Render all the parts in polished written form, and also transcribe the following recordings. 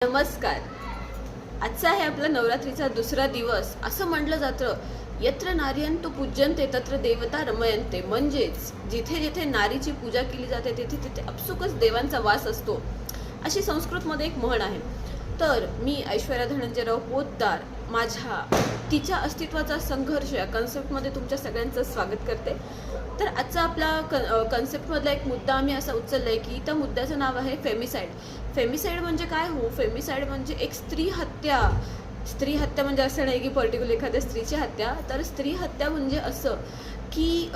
नमस्कार. आजचा आहे आपला नवरात्रीचा दुसरा दिवस. असं म्हटलं जातं, यत्र नार्यंतो पूज्यन्ते तत्र देवता रमयन्ते. म्हणजेच जिथे जिथे नारीची पूजा केली जाते तिथे तिथे आपसुकच देवांचा वास असतो, अशी संस्कृतमध्ये एक म्हण आहे. तर मी ऐश्वर्या धनंजयराव पोतदार माझ्या तिच्या अस्तित्वाचा संघर्ष या कन्सेप्टमध्ये तुमच्या सगळ्यांचं स्वागत करते. तर आजचा आपला कन्सेप्टमधला एक मुद्दा आम्ही असा उचलला आहे की त्या मुद्द्याचं नाव आहे फेमिसाईड. फेमिसाईड म्हणजे काय हो? फेमिसाईड म्हणजे एक स्त्री हत्या. स्त्री हत्या म्हणजे असं नाही की पर्टिक्युलर एखाद्या स्त्रीची हत्या, तर स्त्री हत्या म्हणजे असं की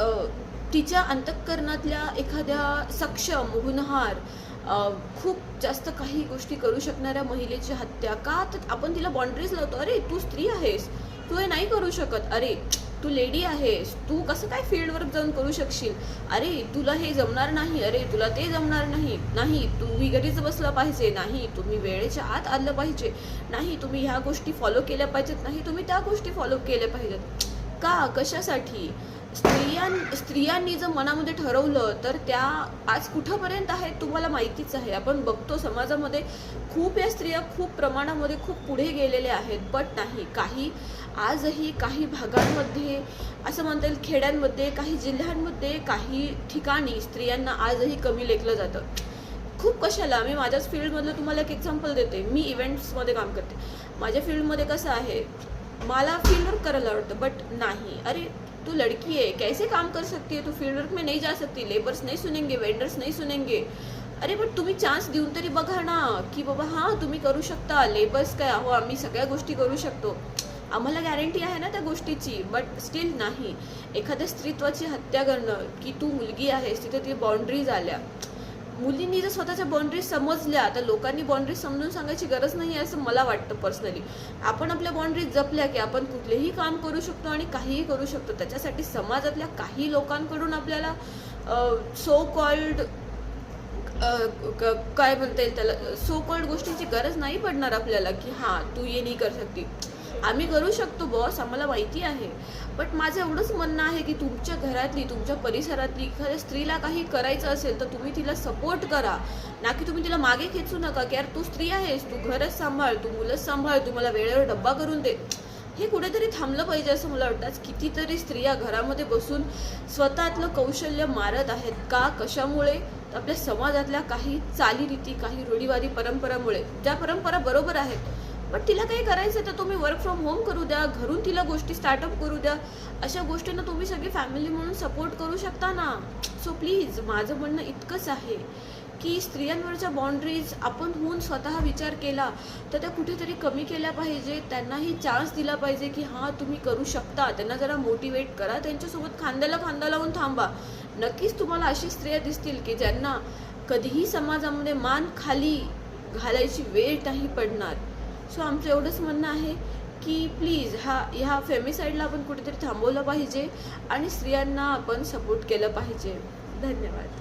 तिच्या अंतःकरणातल्या एखाद्या सक्षम होनहार खूप जास्त काही गोष्टी करू शकणाऱ्या महिलेची हत्या. का? तर आपण तिला बाउंड्रीज लावतो. अरे तू स्त्री आहेस, तू हे नाही करू शकत. अरे तू लेडी आहेस, तू कसं काय फील्डवर जाऊन करू शकशील. अरे तुला हे जमणार नाही, अरे तुला ते जमणार नाही. नाही तुम्ही घरीच बसला पाहिजे, नाही तुम्ही वेळेच्या आत आलं पाहिजे, नाही तुम्ही ह्या गोष्टी फॉलो केल्या पाहिजेत, नाही तुम्ही त्या गोष्टी फॉलो केल्या पाहिजेत. का? कशासाठी? स्त्रियांनी जर मनामध्ये ठरवलं तर त्या आज कुठंपर्यंत आहेत तुम्हाला माहितीच आहे. आपण बघतो समाजामध्ये खूप या स्त्रिया खूप प्रमाणामध्ये खूप पुढे गेलेल्या आहेत. बट नाही, काही आजही काही भागांमध्ये असं म्हणता येईल, खेड्यांमध्ये, काही जिल्ह्यांमध्ये, काही ठिकाणी स्त्रियांना आजही कमी लेखलं जातं. खूप कशाला? मी माझ्याच फील्डमधलं तुम्हाला एक एक्झाम्पल देते. मी इव्हेंट्समध्ये काम करते. माझ्या फील्डमध्ये कसं आहे, मला फील्डवर्क करायला आवडतं. बट नाही, अरे तू लड़की है, कैसे काम कर सकती है, तू फील्ड वर्क में नहीं जा सकती, लेबर्स नहीं सुनेंगे, वेंडर्स नहीं सुनेंगे. अरे बट तुम्ही चान्स देऊन तरी बघा ना की बाबा हां तुम्ही करू शकता. लेबर्स काय, अहो आम्ही सगळ्या गोष्टी करू शकतो, आम्हाला गॅरंटी आहे ना त्या गोष्टीची. बट स्टील नाही. एखाद्या स्त्रीत्वाची हत्या करणं की तू मुलगी आहेस, तिथे ती बाउंड्रीज आल्या. मुलींनी जर स्वतःच्या बाउंड्रीज समजल्या तर लोकांनी बाउंड्रीज समजून सांगायची गरज नाही आहे असं मला वाटतं पर्सनली. आपण आपल्या बाउंड्रीज जपल्या की आपण कुठलेही काम करू शकतो आणि काहीही करू शकतो. त्याच्यासाठी समाजातल्या काही लोकांकडून आपल्याला सो कॉल्ड काय म्हणता येईल त्याला, सो कॉल्ड गोष्टींची गरज नाही पडणार आपल्याला की हां तू ये नाही कर सकती. आम्ही करू शकतो बॉस, आम्हाला माहिती आहे. बट माझं एवढंच म्हणणं आहे की तुमच्या घरातली, तुमच्या परिसरातली एखाद्या स्त्रीला काही करायचं असेल तर तुम्ही तिला सपोर्ट करा, ना की तुम्ही तिला मागे खेचू नका की यार तू स्त्री आहेस, तू घरच सांभाळ, तू मुलंच सांभाळ, तू मला वेळेवर डब्बा करून दे. हे कुठेतरी थांबलं पाहिजे असं मला वाटतं. आज कितीतरी स्त्रिया घरामध्ये बसून स्वतःतलं कौशल्य मारत आहेत. का? कशामुळे? तर आपल्या समाजातल्या काही चालीरीती, काही रूढीवादी परंपरामुळे. ज्या परंपरा बरोबर आहेत बट तिला काही करायचं तर तुम्ही वर्क फ्रॉम होम करू द्या, घरून तिला गोष्टी स्टार्टअप करू द्या. अशा गोष्टींना तुम्ही सगळी फॅमिली म्हणून सपोर्ट करू शकता ना. सो प्लीज माझं म्हणणं इतकंच आहे की स्त्रियांवरच्या बाउंड्रीज आपण होऊन स्वतः विचार केला तर त्या कुठेतरी कमी केल्या पाहिजे. त्यांनाही चान्स दिला पाहिजे की हां तुम्ही करू शकता. त्यांना जरा मोटिवेट करा, त्यांच्यासोबत खांद्याला खांदा लावून थांबा. नक्कीच तुम्हाला अशी स्त्रिया दिसतील की ज्यांना कधीही समाजामध्ये मान खाली घालायची वेळ नाही पडणार. सो आमचं एवढंच म्हणणं आहे की प्लीज ह्या फेमिसाईडला आपण कुठेतरी थांबवलं पाहिजे आणि स्त्रियांना आपण सपोर्ट केलं पाहिजे. धन्यवाद.